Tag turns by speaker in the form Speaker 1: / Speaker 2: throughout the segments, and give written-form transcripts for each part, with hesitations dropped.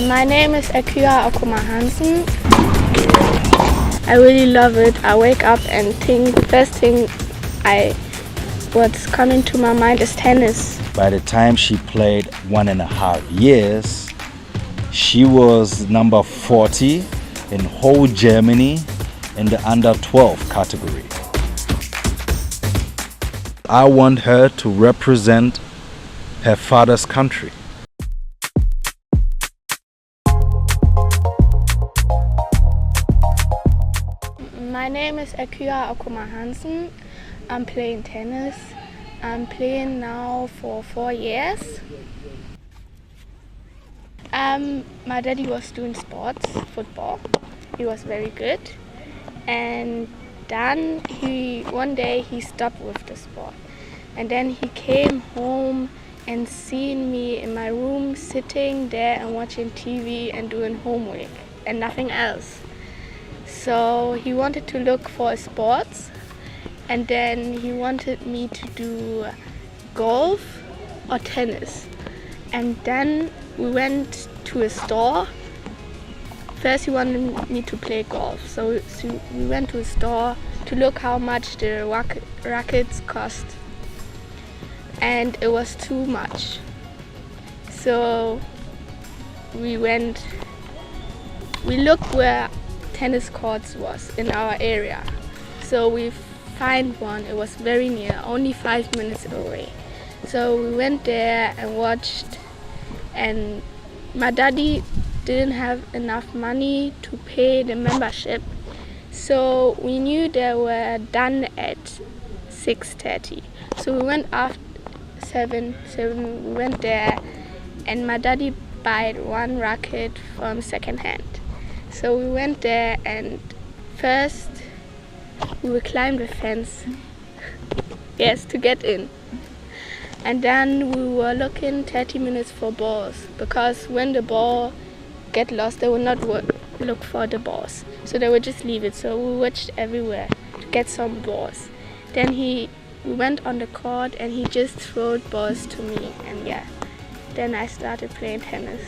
Speaker 1: My name is AKUA Hansen. I really love it. I wake up and think, first thing what's coming to my mind is tennis.
Speaker 2: By the time she played 1.5 years, she was number 40 in whole Germany in the under 12 category. I want her to represent her father's country.
Speaker 1: My name is AKUA Hansen. I'm playing tennis. I'm playing now for 4 years. My daddy was doing sports, football. He was very good. And then one day he stopped with the sport. And then he came home and seen me in my room sitting there and watching TV and doing homework and nothing else. So he wanted to look for sports, and then he wanted me to do golf or tennis. And then we went to a store. First he wanted me to play golf, so we went to a store to look how much the rackets cost. And it was too much. So we looked where tennis courts was in our area. So we find one. It was very near, only 5 minutes away. So we went there and watched, and my daddy didn't have enough money to pay the membership. So we knew they were done at 6:30. So we went after 7, we went there, and my daddy bought one racket from second hand. So we went there, and first we would climb the fence, yes, to get in. And then we were looking 30 minutes for balls, because when the ball get lost, they would not look for the balls. So they would just leave it. So we watched everywhere to get some balls. Then we went on the court and he just threw balls to me, and yeah, then I started playing tennis.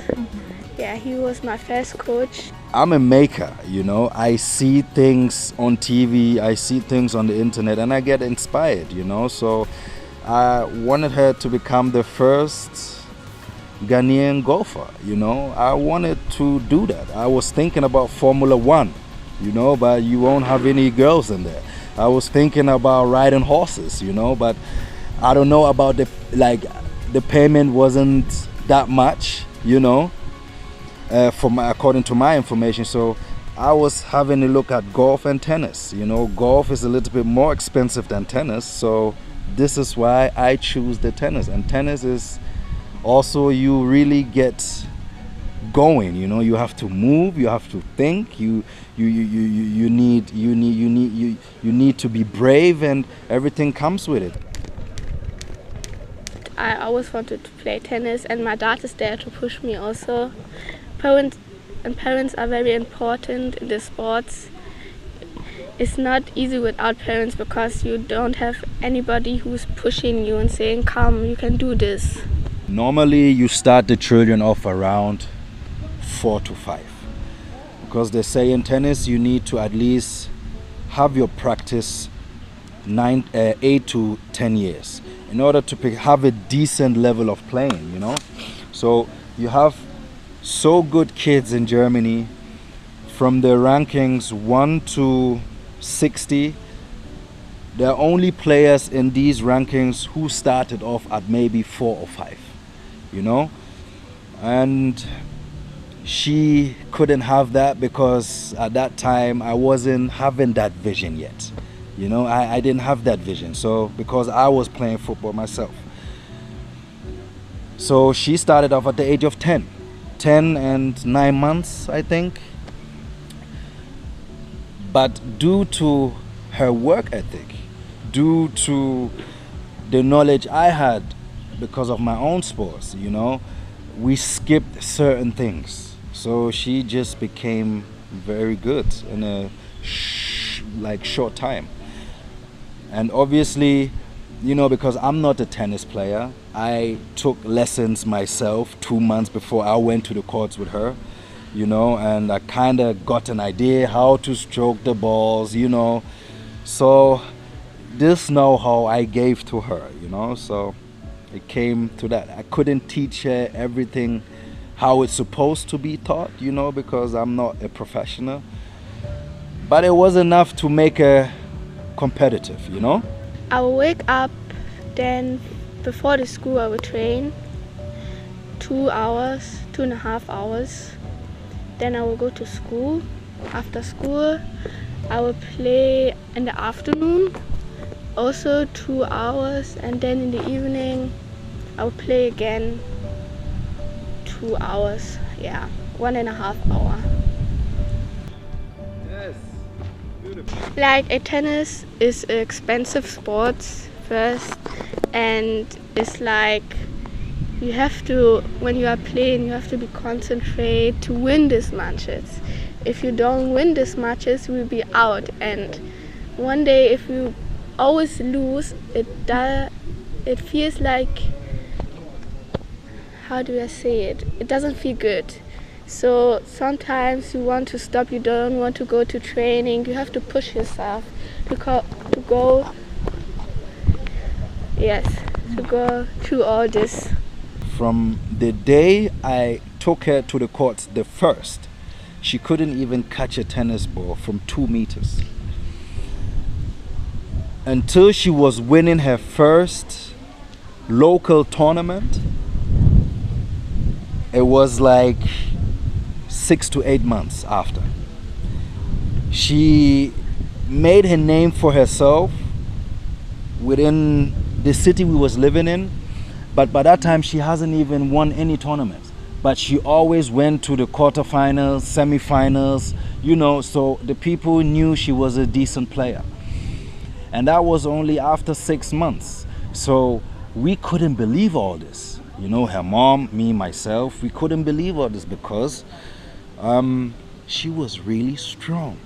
Speaker 1: Yeah, he was my first coach.
Speaker 2: I'm a maker, you know. I see things on TV, I see things on the internet, and I get inspired, you know. So I wanted her to become the first Ghanaian golfer, you know. I wanted to do that. I was thinking about Formula One, you know, but you won't have any girls in there. I was thinking about riding horses, you know, but I don't know about the payment wasn't that much, you know, according to my information. So I was having a look at golf and tennis. You know, golf is a little bit more expensive than tennis, so this is why I choose the tennis. And tennis is also, you really get going, you know. You have to move, you have to think, you need to be brave, and everything comes with it.
Speaker 1: I always wanted to play tennis, and my dad is there to push me also. Parents are very important in the sports. It's not easy without parents, because you don't have anybody who's pushing you and saying, come, you can do this.
Speaker 2: Normally you start the children off around 4 to 5, because they say in tennis you need to at least have your practice 8 to 10 years in order to have a decent level of playing, you know. So you have so good kids in Germany, from the rankings 1 to 60. There are only players in these rankings who started off at maybe 4 or 5, you know. And she couldn't have that, because at that time I wasn't having that vision yet, you know. I didn't have that vision, so because I was playing football myself. So she started off at the age of 10 and 9 months, I think. But due to her work ethic, due to the knowledge I had because of my own sports, you know, we skipped certain things. So she just became very good in a short time. And obviously you know, because I'm not a tennis player, I took lessons myself 2 months before I went to the courts with her, you know, and I kind of got an idea how to stroke the balls, you know. So this know-how I gave to her, you know, so it came to that. I couldn't teach her everything how it's supposed to be taught, you know, because I'm not a professional. But it was enough to make her competitive, you know.
Speaker 1: I will wake up, then before the school I will train 2 hours, 2.5 hours. Then I will go to school. After school, I will play in the afternoon, also 2 hours, and then in the evening, I will play again 2 hours. Yeah, 1.5 hour.
Speaker 2: Yes, beautiful.
Speaker 1: Like a tennis is an expensive sport first, and it's like you have to, when you are playing, you have to be concentrated to win these matches. If you don't win these matches, you will be out. And one day, if you always lose, it feels like, how do I say it? It doesn't feel good. So sometimes you want to stop. You don't want to go to training. You have to push yourself to go. Yes, to go through all this.
Speaker 2: From the day I took her to the courts, the first, she couldn't even catch a tennis ball from 2 meters. Until she was winning her first local tournament, it was like 6 to 8 months after. She made her name for herself within the city we was living in. But by that time, she hasn't even won any tournaments. But she always went to the quarterfinals, semifinals, you know, so the people knew she was a decent player. And that was only after 6 months. So we couldn't believe all this. You know, her mom, me, myself, we couldn't believe all this because she was really strong.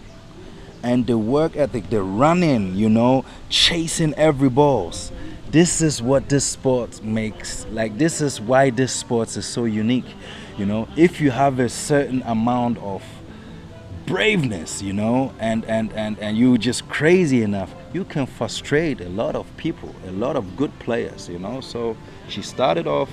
Speaker 2: And the work ethic, the running, you know, chasing every balls. This is what this sport makes, like this is why this sport is so unique, you know. If you have a certain amount of braveness, you know, and you just crazy enough, you can frustrate a lot of people, a lot of good players, you know. So she started off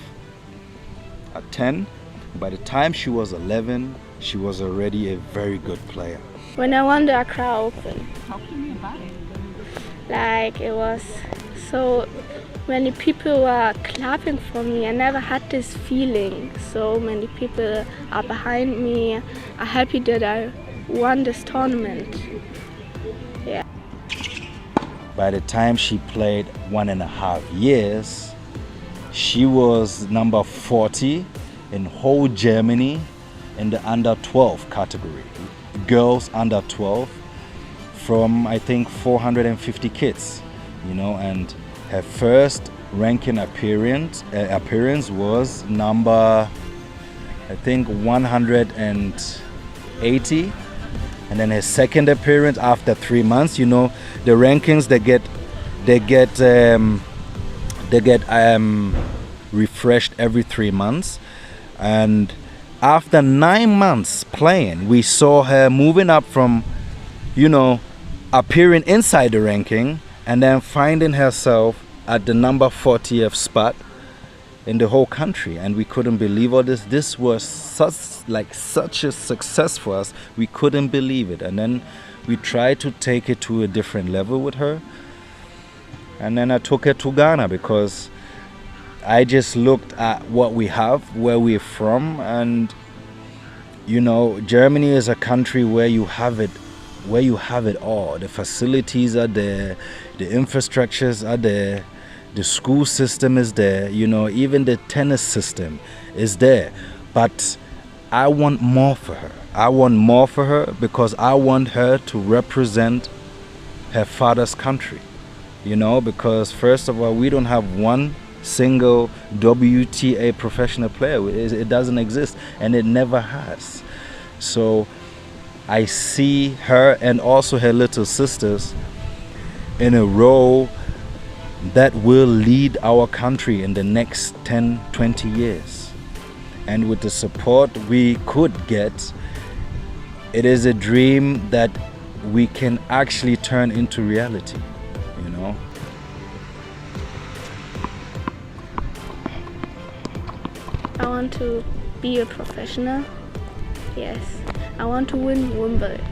Speaker 2: at 10. By the time she was 11, she was already a very good player.
Speaker 1: When I won the Accra Open,
Speaker 3: Talk to me about it.
Speaker 1: like it was so many people were clapping for me. I never had this feeling. So many people are behind me, are happy that I won this tournament. Yeah.
Speaker 2: By the time she played 1.5 years, she was number 40 in whole Germany in the under 12 category. Girls under 12 from I think 450 kids, you know, and her first ranking appearance was number I think 180, and then her second appearance after 3 months, you know, the rankings they get refreshed every 3 months, and after 9 months playing, we saw her moving up from, you know, appearing inside the ranking and then finding herself at the number 40th spot in the whole country. And we couldn't believe all this. This was such a success for us. We couldn't believe it. And then we tried to take it to a different level with her. And then I took her to Ghana because I just looked at what we have, where we're from, and you know, Germany is a country where you have it all. The facilities are there, the infrastructures are there, the school system is there, you know, even the tennis system is there. But I want more for her. I want more for her because I want her to represent her father's country, you know, because first of all, we don't have one single WTA professional player. It doesn't exist, and it never has. So I see her and also her little sisters in a role that will lead our country in the next 10, 20 years. And with the support we could get, it is a dream that we can actually turn into reality, you know.
Speaker 1: I want to be a professional. Yes. I want to win Wimbledon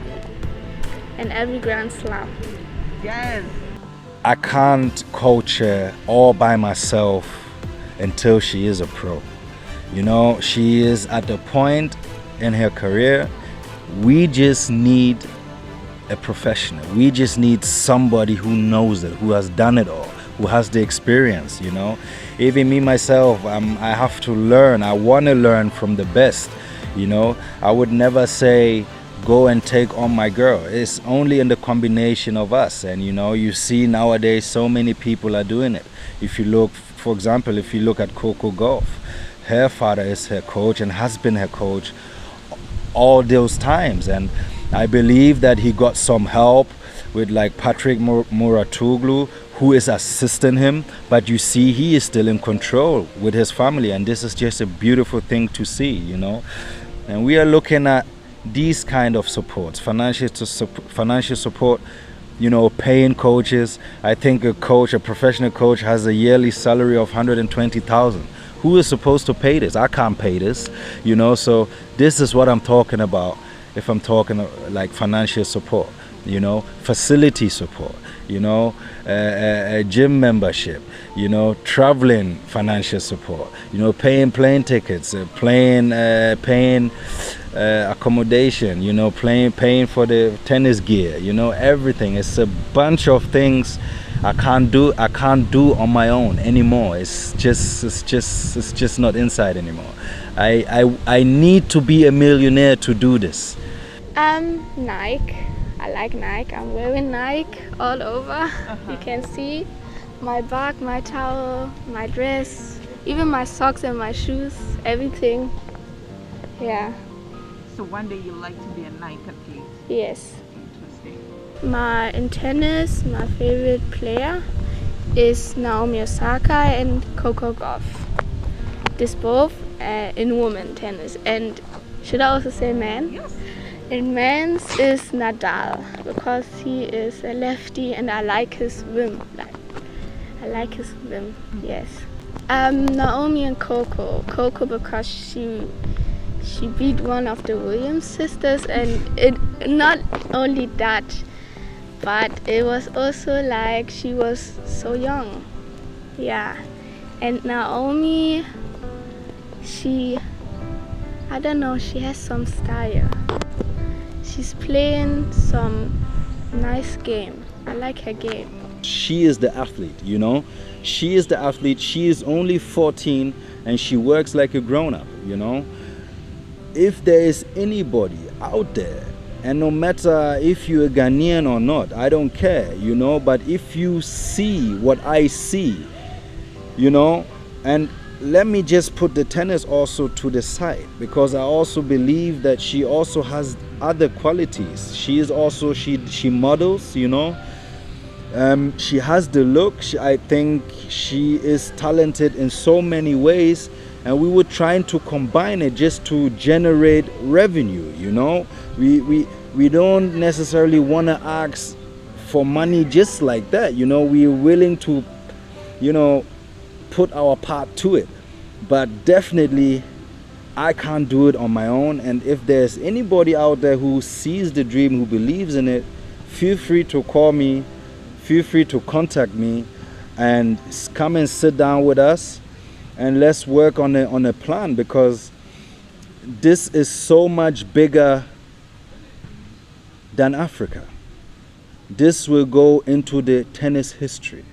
Speaker 1: and every Grand Slam.
Speaker 3: Yes.
Speaker 2: I can't coach her all by myself until she is a pro. You know, she is at the point in her career, we just need a professional. We just need somebody who knows it, who has done it all, who has the experience, you know. Even me myself, I have to learn. I want to learn from the best, you know. I would never say go and take on my girl. It's only in the combination of us. And you know, you see nowadays so many people are doing it. If you look, for example, if you look at Coco Golf, her father is her coach and has been her coach all those times. And I believe that he got some help with like Patrick Muratoglu, who is assisting him, but you see he is still in control with his family, and this is just a beautiful thing to see, you know. And we are looking at these kind of supports, financial support, you know, paying coaches. I think a professional coach has a yearly salary of 120,000. Who is supposed to pay this? I can't pay this, you know. So this is what I'm talking about if I'm talking like financial support, you know, facility support, you know, a gym membership, you know, traveling financial support, you know, paying plane tickets, paying accommodation, you know, paying for the tennis gear, you know, everything. It's a bunch of things I can't do on my own anymore. It's just not inside anymore. I need to be a millionaire to do this.
Speaker 1: Nike. I like Nike. I'm wearing Nike all over. You can see my bag, my towel, my dress, even my socks and my shoes, everything. Yeah.
Speaker 3: So one day you'd like to be a Nike athlete?
Speaker 1: Yes.
Speaker 3: Interesting.
Speaker 1: In tennis, my favorite player is Naomi Osaka and Coco Gauff. This both in women tennis. And should I also say men?
Speaker 3: Yes.
Speaker 1: In men's is Nadal, because he is a lefty and I like his swim. I like his swim, yes. Naomi and Coco. Coco because she beat one of the Williams sisters, and it not only that, but it was also like she was so young. Yeah. And Naomi, I don't know, she has some style. She's playing some nice game. I like her game.
Speaker 2: She is the athlete, you know. She is the athlete. She is only 14 and she works like a grown-up, you know. If there is anybody out there, and no matter if you're a Ghanaian or not, I don't care, you know, but if you see what I see, you know, and let me just put the tennis also to the side, because I also believe that she also has other qualities. She is also, she models, you know. She has the look. I think she is talented in so many ways, and we were trying to combine it just to generate revenue, you know. We don't necessarily want to ask for money just like that, you know. We're willing to, you know, put our part to it, but definitely I can't do it on my own. And if there's anybody out there who sees the dream, who believes in it, feel free to call me, feel free to contact me, and come and sit down with us and let's work on a plan, because this is so much bigger than Africa. This will go into the tennis history.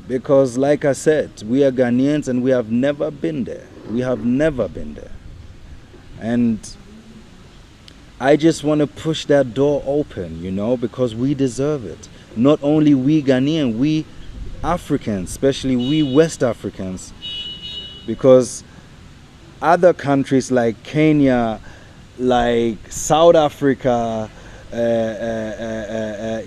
Speaker 2: Because like I said, we are Ghanaians and we have never been there. We have never been there. And I just want to push that door open, you know, because we deserve it. Not only we Ghanaians, we Africans, especially we West Africans, because other countries like Kenya, like South Africa,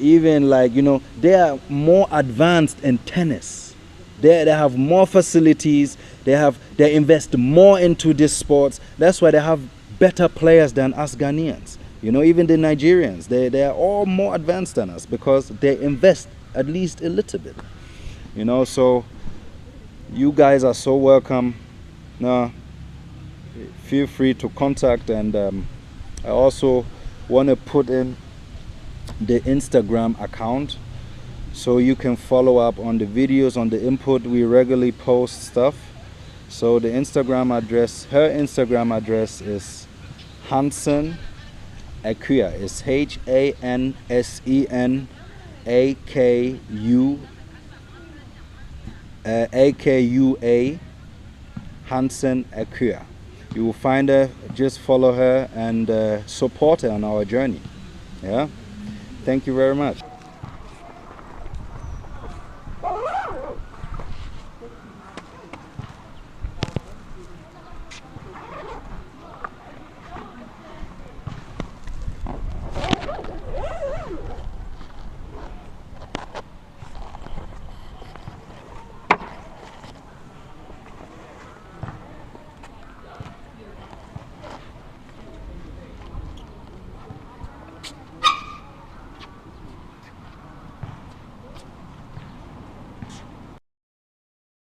Speaker 2: even like, you know, they are more advanced in tennis. They have more facilities. They invest more into these sports. That's why they have better players than us Ghanaians. You know, even the Nigerians, they are all more advanced than us because they invest at least a little bit. You know, so you guys are so welcome. Now, feel free to contact, and I also want to put in the Instagram account so you can follow up on the videos, on the input. We regularly post stuff. So the Instagram address, her Instagram address is Hansen AKUA. It's HANSENAKUA Hansen AKUA. You will find her, just follow her and support her on our journey. Yeah, thank you very much.